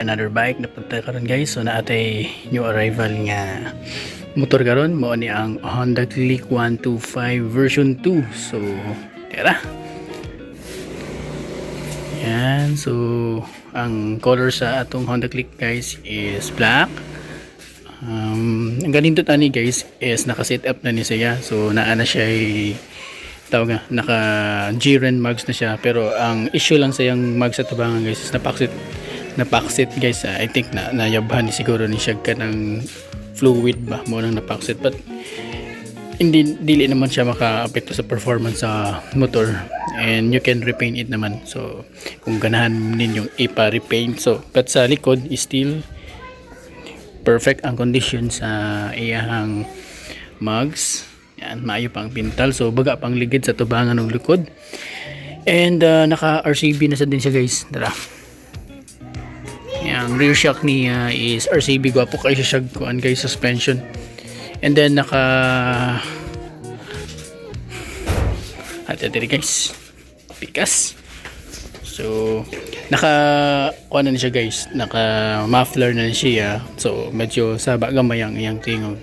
Another bike na punta karon guys. So naatay new arrival nga motor karon mo ni ang Honda Click 125 version 2. So tara. Yan, so ang color sa atong Honda Click guys is black. Ang ganito tani guys is naka-set up na ni siya. So naa na siya tawag nga, naka G-Ren mags na siya, pero ang issue lang sa yung mags sa tabangan guys is napaksit guys. I think na nayabhan ni siguro ni siya ka ng fluid ba mo nang napaksit, but hindi dili naman siya maka-apekto sa performance sa motor, and you can repaint it naman. So kung ganahan ninyong ipa-repaint, so but sa likod is still perfect ang condition sa iyang mags. Yan, maayo pang pintal, so baga pang ligid sa tubangan ng likod, and naka RCB na sa din siya guys. Tara. Yung rear shock niya is RCB, gwapo kayo siya kuan guys, suspension, and then naka guys pikas. So naka kuan na siya guys, naka muffler na siya, so medyo saba gamay ang iyang tingog.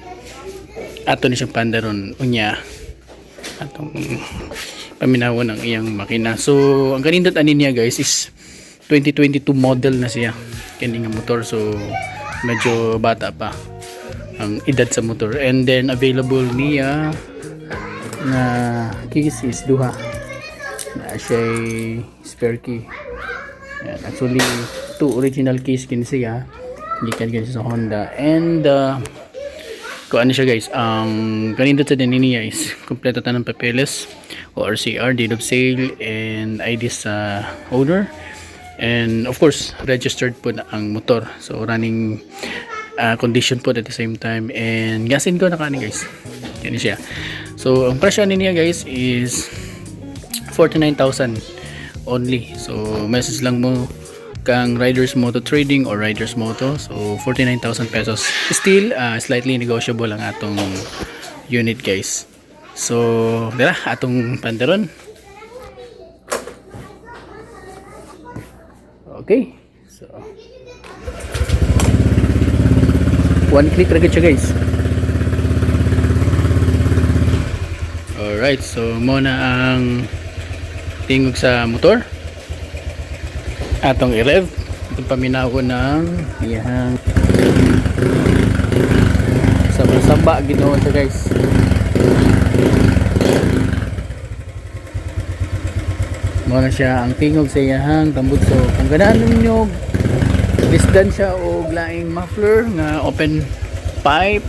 Ato ni siyang pandaron unya atong paminawon ang iyang makina. So ang kanindot ani niya guys is 2022 model na siya kini nga motor, so medyo bata pa ang edad sa motor. And then available niya na keys is duha na siya spare key. Yan, actually two original keys kini siya gikan kini sa Honda, and kung ano siya guys, ang kanindot sa din niya is kompleto tanang papeles, ORCR, deed of sale, and ID sa owner, and of course registered po na ang motor. So running condition po at the same time, and gasin ko na kanin guys. Yan siya. So ang presyo niya guys is 49,000 only. So message lang mo kang Riders Moto Trading or Riders Moto, so 49,000 pesos. Still slightly negotiable ang atong unit guys. So dira atong pandaron. Okay, so one click ra siya guys. Alright, so muna ang tingog sa motor atong i-rev. Itong paminaw ng iyang saba ginoon siya guys. Muna siya ang tingog sa iyang tambut. So kung ganahan ninyo disdan siya o laing muffler nga open pipe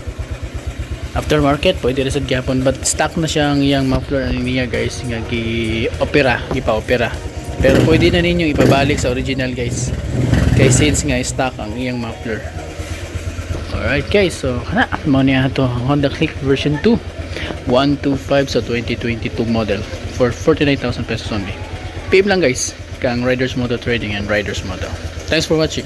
aftermarket, pwede rin sa gyapon, but stock na siya ang iyang muffler niya guys nga gipa-opera. Pero pwede na ninyo ipabalik sa original guys, kay since nga stock ang iyang muffler. Alright guys, so mo niya ito Honda Click version 2 125 sa 2022 model for 49,000 pesos only. PM lang guys kang Riders Moto Trading and Riders Moto. Thanks for watching.